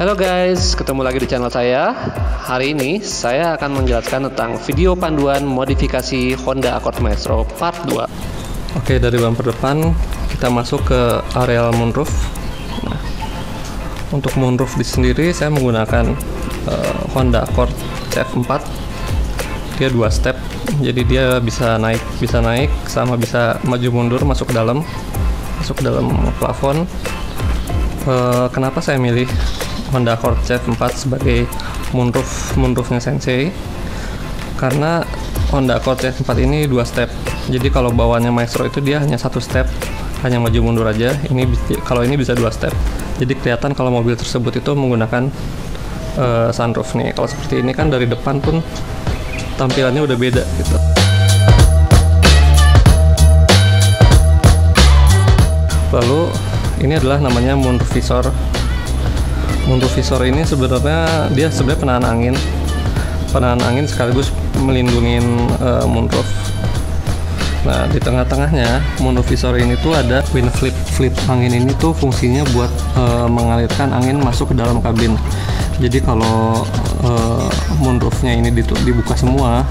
Halo guys, ketemu lagi di channel saya. Hari ini saya akan menjelaskan tentang video panduan modifikasi Honda Accord Maestro Part 2. Oke, dari bumper depan kita masuk ke areal moonroof. Nah, untuk moonroof di sendiri saya menggunakan Honda Accord CF4. Dia 2 step, jadi dia bisa naik sama bisa maju mundur masuk ke dalam plafon. Kenapa saya milih Honda Accord CF4 sebagai moonroofnya Sensei? Karena Honda Accord CF4 ini 2 step. Jadi kalau bawaannya Maestro itu dia hanya 1 step, hanya maju mundur aja. Kalau ini bisa 2 step. Jadi kelihatan kalau mobil tersebut itu menggunakan sunroof nih. Kalau seperti ini kan dari depan pun tampilannya udah beda gitu. Lalu ini adalah namanya moonroof visor. Moonroof visor ini sebenarnya penahan angin sekaligus melindungi moonroof. Nah, di tengah-tengahnya moonroof visor ini tuh ada wind flip angin ini tuh fungsinya buat mengalirkan angin masuk ke dalam kabin. Jadi kalau moonroofnya ini dibuka semua,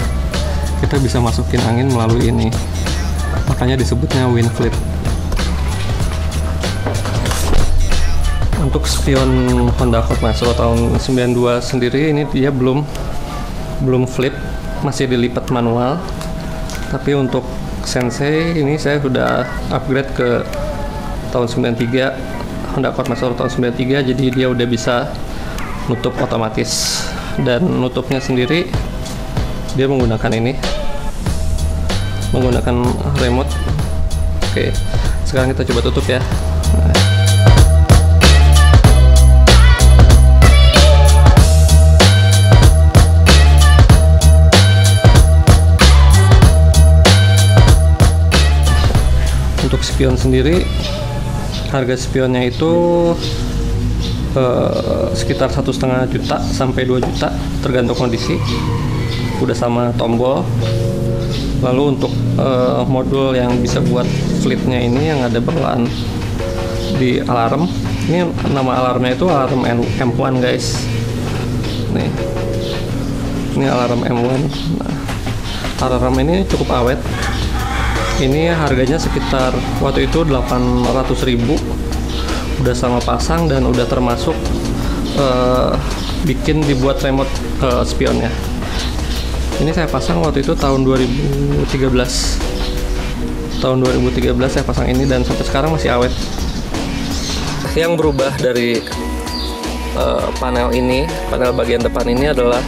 kita bisa masukin angin melalui ini. Makanya disebutnya wind flip. Untuk spion Honda Accord Maestro tahun 92 sendiri ini dia belum flip, masih dilipat manual. Tapi untuk Sensei ini saya sudah upgrade ke tahun 93, Honda Accord Maestro tahun 93, jadi dia udah bisa nutup otomatis, dan nutupnya sendiri dia menggunakan remote. Oke, sekarang kita coba tutup ya. Untuk spion sendiri, harga spionnya itu sekitar 1,5 juta sampai 2 juta tergantung kondisi, udah sama tombol. Lalu untuk modul yang bisa buat flipnya ini yang ada berlahan di alarm, ini nama alarmnya itu alarm M1 guys. Nih, ini alarm M1. Nah, alarm ini cukup awet. Ini harganya sekitar waktu itu 800.000, udah sama pasang dan udah termasuk dibuat remote spionnya. Ini saya pasang waktu itu tahun 2013. Tahun 2013 saya pasang ini dan sampai sekarang masih awet. Yang berubah dari panel bagian depan ini adalah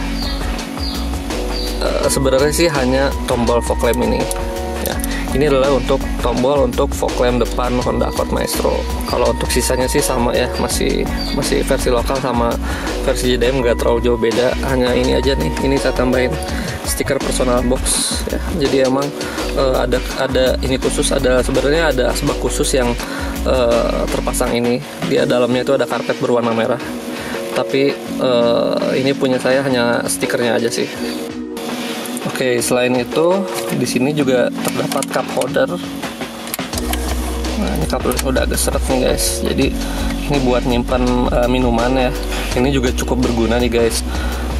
sebenarnya sih hanya tombol fog lamp ini. Ini adalah untuk tombol untuk fog lamp depan Honda Accord Maestro. Kalau untuk sisanya sih sama ya, masih versi lokal sama versi JDM nggak terlalu jauh beda. Hanya ini aja nih, ini saya tambahin stiker personal box ya. Jadi emang ada ini khusus, sebenarnya ada asbak khusus yang terpasang ini. Di dalamnya itu ada karpet berwarna merah. Tapi ini punya saya hanya stikernya aja sih. Oke, selain itu di sini juga terdapat cup holder. Nah, ini cup holder udah agak seret nih guys. Jadi ini buat nyimpan minuman ya. Ini juga cukup berguna nih guys.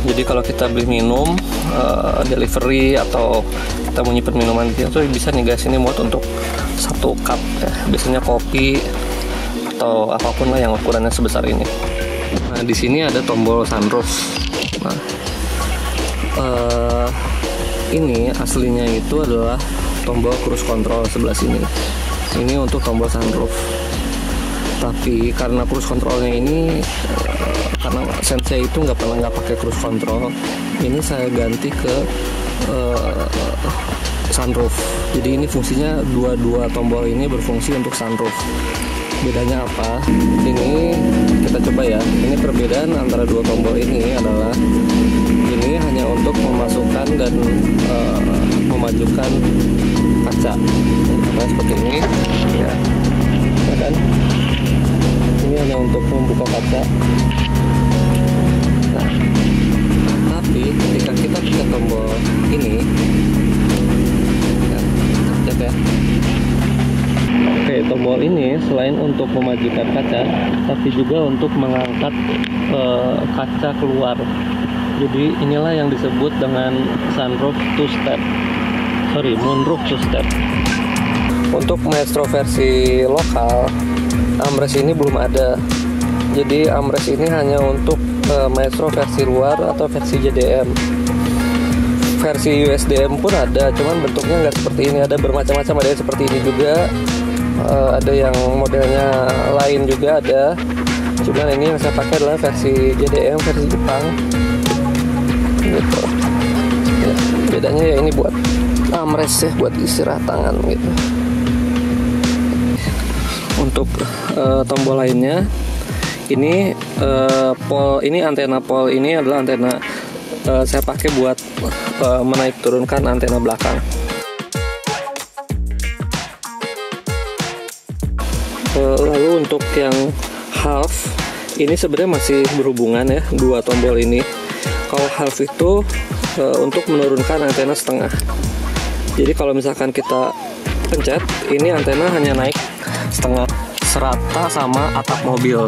Jadi kalau kita beli minum delivery atau kita mau nyimpan minuman itu bisa nih guys. Ini muat untuk 1 cup ya. Biasanya kopi atau apapun lah yang ukurannya sebesar ini. Nah, di sini ada tombol sunroof. Nah, ini aslinya itu adalah tombol cruise control sebelah sini. Ini untuk tombol sunroof. Tapi karena cruise controlnya ini karena Sensei itu nggak pakai cruise control, ini saya ganti ke sunroof. Jadi ini fungsinya dua tombol ini berfungsi untuk sunroof. Bedanya apa? Ini kita coba ya. Ini perbedaan antara dua tombol ini adalah ini hanya untuk memasukkan dan memajukan kaca. Nah, seperti ini ya. Dan ini hanya untuk membuka kaca. Nah, tapi ketika kita pencet tombol ini ya, pencet ya. Oke, tombol ini selain untuk memajukan kaca, tapi juga untuk mengangkat kaca keluar. Jadi inilah yang disebut dengan moonroof two step. Untuk Maestro versi lokal, armrest ini belum ada. Jadi armrest ini hanya untuk Maestro versi luar atau versi JDM. Versi USDM pun ada, cuman bentuknya nggak seperti ini. Ada bermacam-macam, ada yang seperti ini juga, ada yang modelnya lain juga ada. Cuman ini yang saya pakai adalah versi JDM, versi Jepang. Gitu. Ya, bedanya ya ini buat armrest ya, buat istirahat tangan gitu. Untuk tombol lainnya, ini antena pol ini adalah antena saya pakai buat menaik turunkan antena belakang. Lalu untuk yang half ini sebenarnya masih berhubungan ya, dua tombol ini. Kalau half itu untuk menurunkan antena setengah. Jadi kalau misalkan kita pencet, ini antena hanya naik setengah serata sama atap mobil.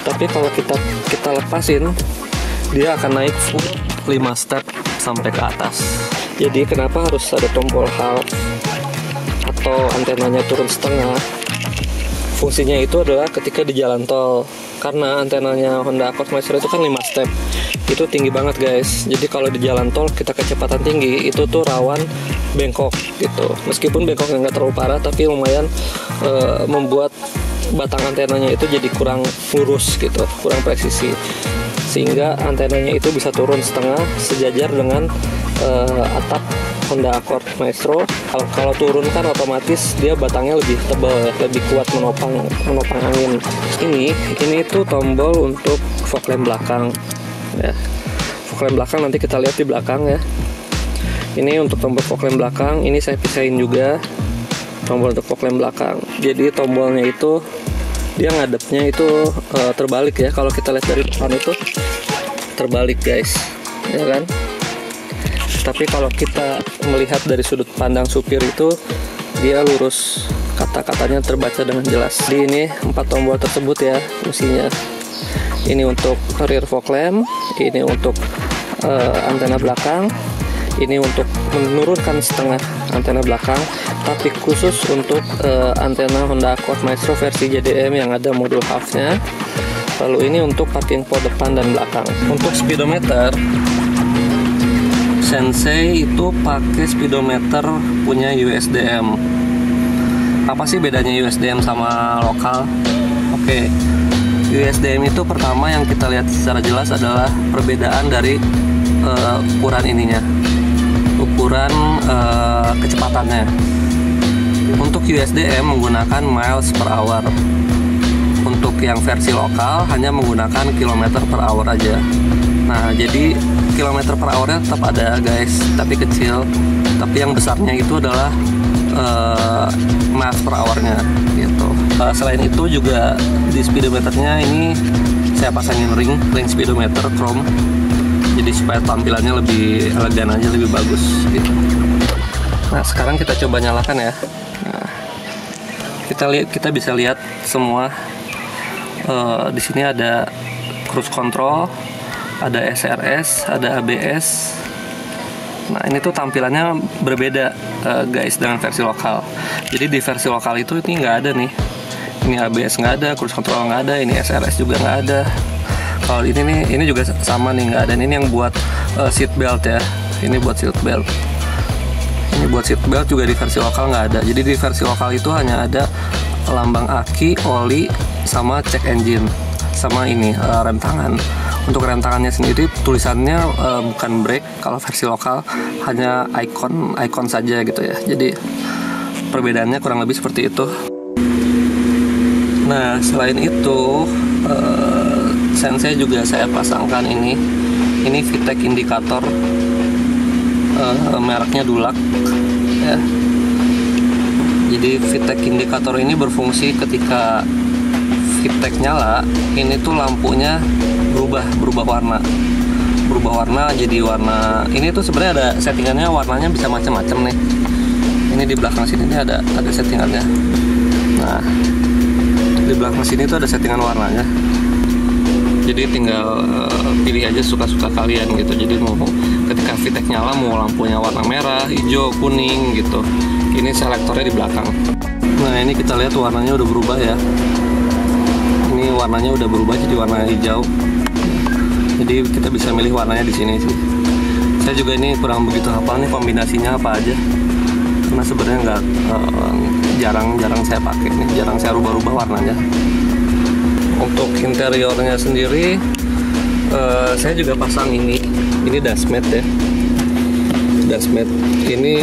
Tapi kalau kita lepasin, dia akan naik full 5 step sampai ke atas. Jadi kenapa harus ada tombol half atau antenanya turun setengah? Fungsinya itu adalah ketika di jalan tol, karena antenanya Honda Accord Maestro itu kan 5 step. Itu tinggi banget guys. Jadi kalau di jalan tol kita kecepatan tinggi, itu tuh rawan bengkok gitu. Meskipun bengkoknya nggak terlalu parah, tapi lumayan membuat batang antenanya itu jadi kurang lurus gitu, kurang presisi. Sehingga antenanya itu bisa turun setengah sejajar dengan atap Honda Accord Maestro. Kalau turun kan otomatis dia batangnya lebih tebal ya, lebih kuat menopang angin. Ini tuh tombol untuk fog lamp belakang ya. Fog lamp belakang nanti kita lihat di belakang ya. Ini untuk tombol fog lamp belakang, ini saya pisahin juga tombol untuk fog lamp belakang. Jadi tombolnya itu dia ngadepnya itu terbalik ya. Kalau kita lihat dari depan itu terbalik guys, ya kan? Tapi kalau kita melihat dari sudut pandang supir itu dia lurus, kata-katanya terbaca dengan jelas. Di ini 4 tombol tersebut ya fungsinya. Ini untuk rear fog lamp, ini untuk antena belakang, ini untuk menurunkan setengah antena belakang, tapi khusus untuk antena Honda Accord Maestro versi JDM yang ada modul half-nya. Lalu ini untuk parking port depan dan belakang. Untuk speedometer, Sensei itu pakai speedometer punya USDM. Apa sih bedanya USDM sama lokal? Oke, USDM itu pertama yang kita lihat secara jelas adalah perbedaan dari ukuran ininya, ukuran kecepatannya. Untuk USDM menggunakan miles per hour. Untuk yang versi lokal hanya menggunakan kilometer per hour aja. Nah, jadi kilometer per hournya tetap ada guys, tapi kecil. Tapi yang besarnya itu adalah miles per hournya gitu. Selain itu juga di speedometernya ini saya pasangin ring speedometer chrome. Jadi supaya tampilannya lebih elegan aja, lebih bagus gitu. Nah, sekarang kita coba nyalakan ya. Nah, kita bisa lihat semua. Di sini ada cruise control, ada SRS, ada ABS. Nah, ini tuh tampilannya berbeda guys dengan versi lokal. Jadi di versi lokal itu ini nggak ada nih. Ini ABS nggak ada, cruise control nggak ada, ini SRS juga nggak ada. Kalau ini juga sama nih, nggak ada. Ini yang buat seat belt ya. Ini buat seat belt. Ini buat seat belt juga di versi lokal nggak ada. Jadi di versi lokal itu hanya ada lambang aki, oli, sama check engine, sama ini rem tangan. Untuk rem tangannya sendiri tulisannya bukan brake. Kalau versi lokal hanya icon saja gitu ya. Jadi perbedaannya kurang lebih seperti itu. Nah, selain itu Sensei juga saya pasangkan ini VTEC indikator, mereknya Dulac ya. Jadi VTEC indikator ini berfungsi ketika VTEC nyala, ini tuh lampunya berubah warna jadi warna. Ini tuh sebenarnya ada settingannya, warnanya bisa macam-macam nih. Ini di belakang sini ini ada settingannya. Nah, Nah, di belakang sini tuh ada settingan warnanya. Jadi tinggal pilih aja suka-suka kalian gitu. Jadi mau ketika VTEC nyala mau lampunya warna merah, hijau, kuning gitu. Ini selektornya di belakang. Nah, ini kita lihat warnanya udah berubah ya. Ini warnanya udah berubah jadi warna hijau. Jadi kita bisa milih warnanya di sini sih. Saya juga ini kurang begitu hafal nih kombinasinya apa aja. Karena sebenarnya nggak jarang saya pakai nih, jarang saya rubah-rubah warnanya. Untuk interiornya sendiri saya juga pasang ini dashmat ya. Dashmat ini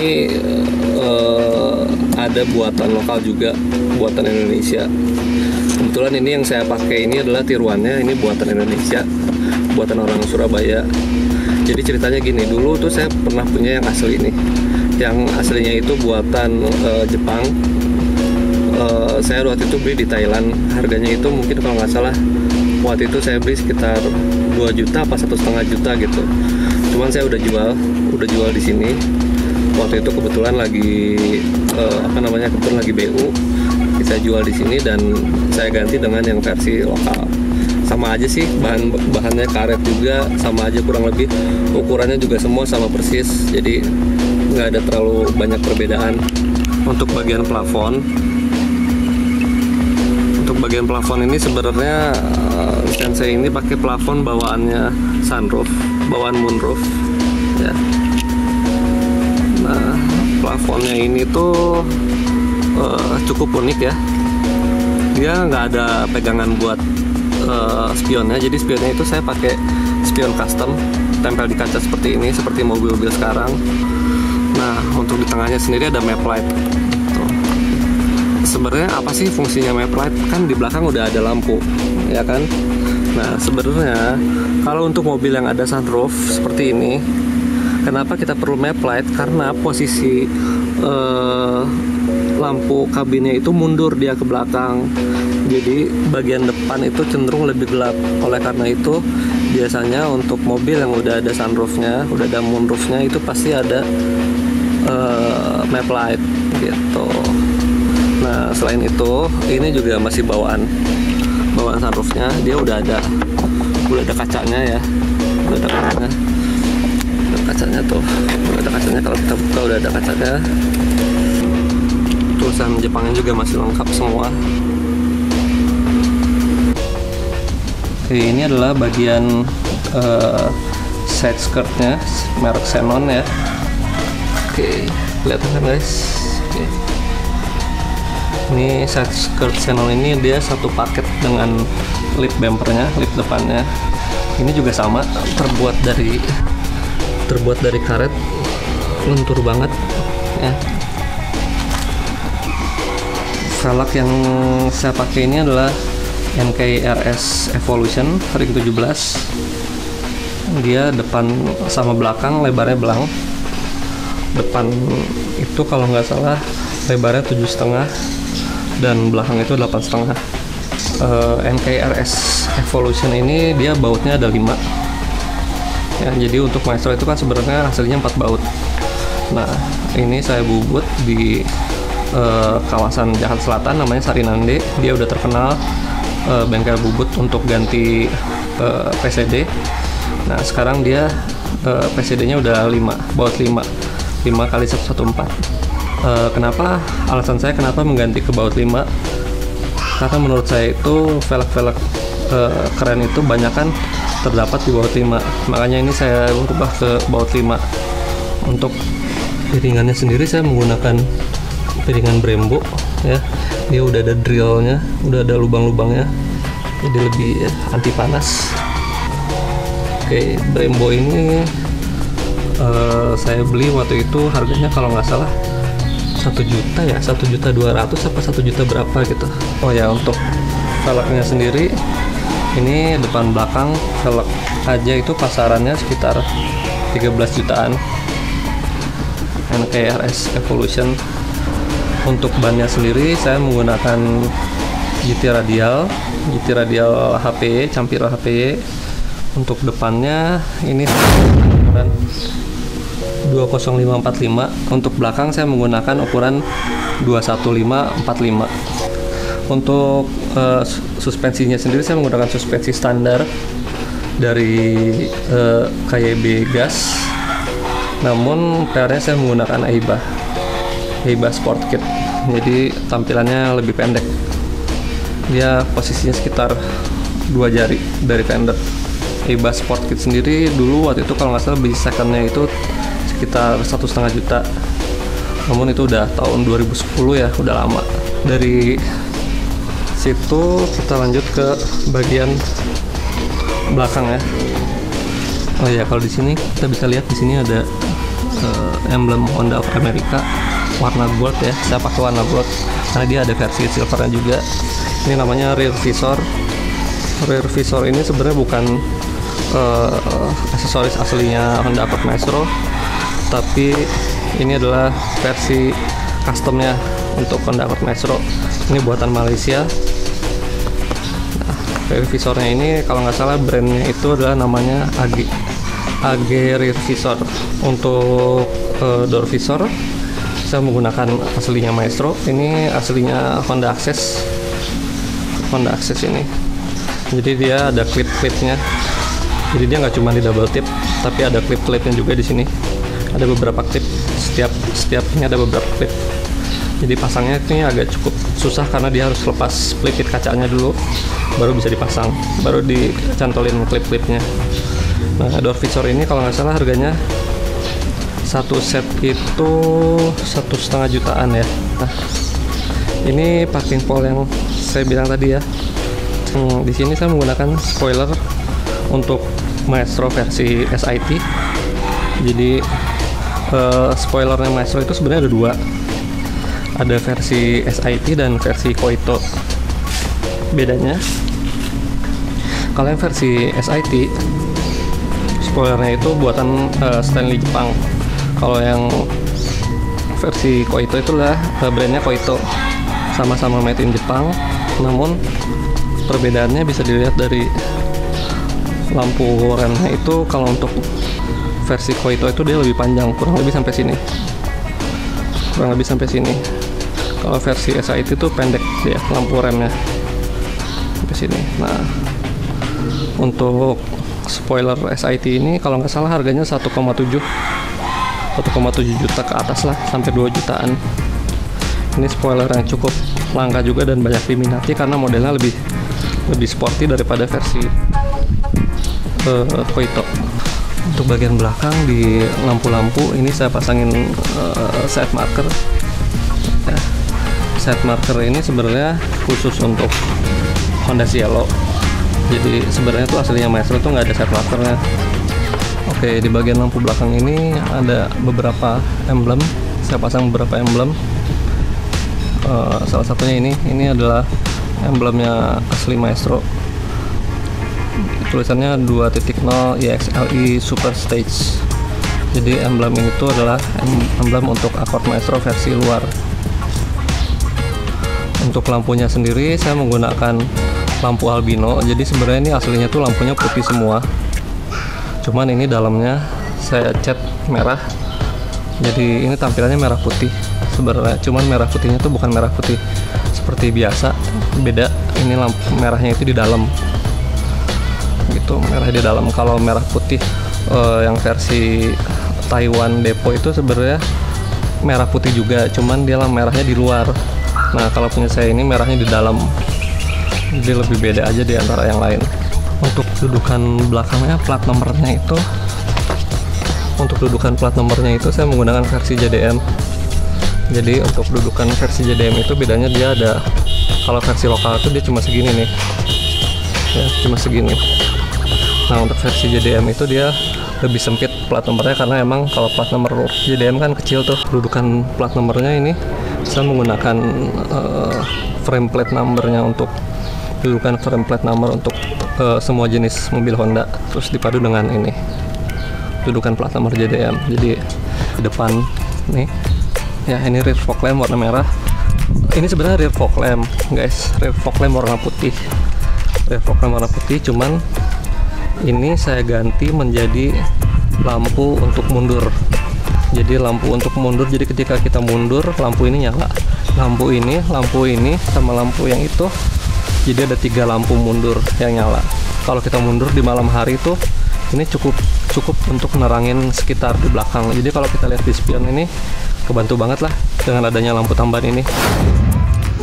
ada buatan lokal juga, buatan Indonesia. Kebetulan ini yang saya pakai ini adalah tiruannya, ini buatan Indonesia, buatan orang Surabaya. Jadi ceritanya gini, dulu tuh saya pernah punya yang asli ini. Yang aslinya itu buatan Jepang. Saya waktu itu beli di Thailand, harganya itu mungkin kalau nggak salah waktu itu saya beli sekitar 2 juta apa 1,5 juta gitu. Cuman saya udah jual di sini. Waktu itu kebetulan lagi kebetulan lagi BU, saya jual di sini dan saya ganti dengan yang versi lokal. Sama aja sih, bahannya karet juga, sama aja kurang lebih, ukurannya juga semua sama persis, jadi nggak ada terlalu banyak perbedaan. Untuk bagian plafon ini sebenarnya Sensei ini pakai plafon bawaannya sunroof, bawaan moonroof ya. Nah, plafonnya ini tuh cukup unik ya. Dia nggak ada pegangan buat spionnya, jadi spionnya itu saya pakai spion custom, tempel di kaca seperti ini, seperti mobil-mobil sekarang. Nah, untuk di tengahnya sendiri ada map light. Sebenarnya apa sih fungsinya map light? Kan di belakang udah ada lampu, ya kan? Nah, sebenarnya kalau untuk mobil yang ada sunroof seperti ini, kenapa kita perlu map light? Karena posisi lampu kabinnya itu mundur dia ke belakang. Jadi bagian depan itu cenderung lebih gelap. Oleh karena itu, biasanya untuk mobil yang udah ada sunroofnya, udah ada moonroofnya, itu pasti ada map light gitu. Nah, selain itu, ini juga masih bawaan sunroofnya, dia udah ada kacanya ya, udah ada kacanya tuh, udah ada kacanya. Kalau kita buka udah ada kacanya. Tulisan Jepangnya juga masih lengkap semua. Oke, ini adalah bagian side skirtnya, merek Xenon ya. Oke, kelihatan kan guys? Oke. Ini side skirt Xenon ini dia satu paket dengan lip bumpernya, lip depannya. Ini juga sama, terbuat dari karet, lentur banget ya. Velg yang saya pakai ini adalah NKRS Evolution ring 17. Dia depan sama belakang lebarnya belang. Depan itu kalau nggak salah lebarnya 7,5 dan belakang itu 8,5. NKRS Evolution ini dia bautnya ada 5 ya, jadi untuk Maestro itu kan sebenarnya hasilnya 4 baut. Nah, ini saya bubut di kawasan Jakarta Selatan, namanya Sarinande. Dia udah terkenal bengkel bubut untuk ganti PCD. Nah, sekarang dia PCD-nya udah 5, baut 5 kali 114. Kenapa? Alasan saya kenapa mengganti ke baut 5, karena menurut saya itu velg-velg keren itu banyak kan terdapat di baut 5. Makanya ini saya ubah ke baut 5. Untuk piringannya sendiri saya menggunakan piringan Brembo ya. Dia udah ada drillnya, udah ada lubang-lubangnya, jadi lebih anti panas. Oke, Brembo ini saya beli waktu itu harganya kalau nggak salah 1 juta ya, 1.200.000 apa 1 juta berapa gitu. Oh ya, untuk velgnya sendiri ini depan belakang velg aja itu pasarannya sekitar 13 jutaan. NKRS Evolution. Untuk bannya sendiri saya menggunakan GT Radial HPY, Campira HPY. Untuk depannya ini 20545. Untuk belakang saya menggunakan ukuran 21545. Untuk suspensinya sendiri saya menggunakan suspensi standar dari KYB Gas, namun PR-nya saya menggunakan Aiba Sport Kit, jadi tampilannya lebih pendek. Dia posisinya sekitar 2 jari dari fender. Aiba Sport Kit sendiri dulu waktu itu kalau nggak salah beli secondnya itu sekitar 1,5 juta, namun itu udah tahun 2010 ya, udah lama. Dari situ kita lanjut ke bagian belakang ya. Oh ya, kalau di sini kita bisa lihat di sini ada emblem Honda of America warna gold ya. Saya pakai warna gold karena dia ada versi silvernya juga. Ini namanya rear visor. Rear visor ini sebenarnya bukan aksesoris aslinya Honda Accord Maestro, tapi ini adalah versi customnya untuk Honda Accord Maestro. Ini buatan Malaysia. Nah, rear visornya ini kalau nggak salah brandnya itu adalah namanya AG rear visor. Untuk door visor saya menggunakan aslinya Maestro. Ini aslinya Honda Access ini. Jadi dia ada clip-clipnya. Jadi dia nggak cuma di double tip, tapi ada clip-clipnya juga di sini. Ada beberapa clip, setiap ini ada beberapa clip. Jadi pasangnya ini agak cukup susah karena dia harus lepas pelipit kacanya dulu, baru bisa dipasang, baru dicantolin klip-klipnya. Nah, door visor ini kalau nggak salah harganya satu set itu 1,5 jutaan ya. Nah, ini parking pole yang saya bilang tadi ya. Di sini saya menggunakan spoiler untuk Maestro versi SIT. Jadi spoilernya Maestro itu sebenarnya ada 2. Ada versi SIT dan versi Koito. Bedanya, kalau yang versi SIT spoilernya itu buatan Stanley Jepang. Kalau yang versi Koito itulah brandnya Koito, sama-sama made in Jepang, namun perbedaannya bisa dilihat dari lampu remnya itu. Kalau untuk versi Koito itu dia lebih panjang, kurang lebih sampai sini. Kalau versi SIT itu pendek dia lampu remnya sampai sini. Nah, untuk spoiler SIT ini kalau nggak salah harganya 1,7 juta ke atas lah, sampai 2 jutaan. Ini spoiler yang cukup langka juga dan banyak diminati karena modelnya lebih sporty daripada versi Koito. Untuk bagian belakang di lampu-lampu ini saya pasangin side marker ya. Side marker ini sebenarnya khusus untuk Honda Cielo, jadi sebenarnya itu aslinya Maestro tuh nggak ada side markernya. Oke, di bagian lampu belakang ini ada beberapa emblem, saya pasang beberapa emblem. Salah satunya ini adalah emblemnya asli Maestro, tulisannya 2.0 EXLE Super Stage. Jadi emblem ini tuh adalah emblem untuk Accord Maestro versi luar. Untuk lampunya sendiri saya menggunakan lampu albino. Jadi sebenarnya ini aslinya tuh lampunya putih semua, cuman ini dalamnya saya cat merah. Jadi ini tampilannya merah putih sebenarnya, cuman merah putihnya tuh bukan merah putih seperti biasa, beda. Ini lampu merahnya itu di dalam gitu, merah di dalam. Kalau merah putih yang versi Taiwan Depo itu sebenarnya merah putih juga, cuman dia merahnya di luar. Nah, kalau punya saya ini merahnya di dalam, jadi lebih beda aja di antara yang lain. Untuk dudukan belakangnya, plat nomornya itu saya menggunakan versi JDM. Jadi untuk dudukan versi JDM itu bedanya dia ada, kalau versi lokal itu dia cuma segini nih ya, cuma segini. Nah, untuk versi JDM itu dia lebih sempit plat nomornya, karena emang kalau plat nomor JDM kan kecil tuh. Dudukan plat nomornya ini saya menggunakan frame plate numbernya untuk dudukan frame plate number untuk semua jenis mobil Honda, terus dipadu dengan ini dudukan plat nomor JDM. Jadi di depan nih ya, ini rear fog lamp warna merah. Ini sebenarnya rear fog lamp guys, rear fog lamp warna putih, cuman ini saya ganti menjadi lampu untuk mundur. Jadi lampu untuk mundur, jadi ketika kita mundur lampu ini nyala, lampu ini sama lampu yang itu, jadi ada 3 lampu mundur yang nyala. Kalau kita mundur di malam hari tuh ini cukup untuk nerangin sekitar di belakang. Jadi kalau kita lihat di spion ini kebantu banget lah dengan adanya lampu tambahan ini.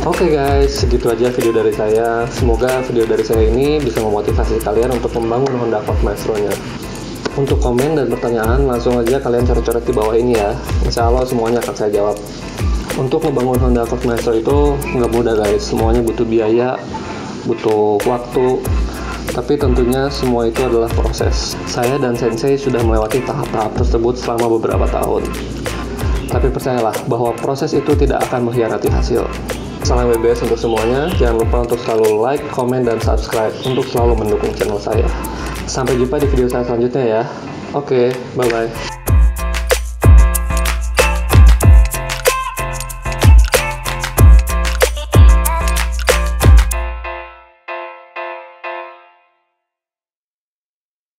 Oke guys, segitu aja video dari saya. Semoga video dari saya ini bisa memotivasi kalian untuk membangun Honda Accord Maestro-nya. Untuk komen dan pertanyaan langsung aja kalian coret-coret di bawah ini ya. Insya Allah semuanya akan saya jawab. Untuk membangun Honda Accord Maestro itu nggak mudah guys. Semuanya butuh biaya, butuh waktu. Tapi tentunya semua itu adalah proses. Saya dan Sensei sudah melewati tahap-tahap tersebut selama beberapa tahun. Tapi percayalah bahwa proses itu tidak akan mengkhianati hasil. Salam WBS untuk semuanya. Jangan lupa untuk selalu like, komen, dan subscribe untuk selalu mendukung channel saya. Sampai jumpa di video saya selanjutnya ya. Oke, bye-bye.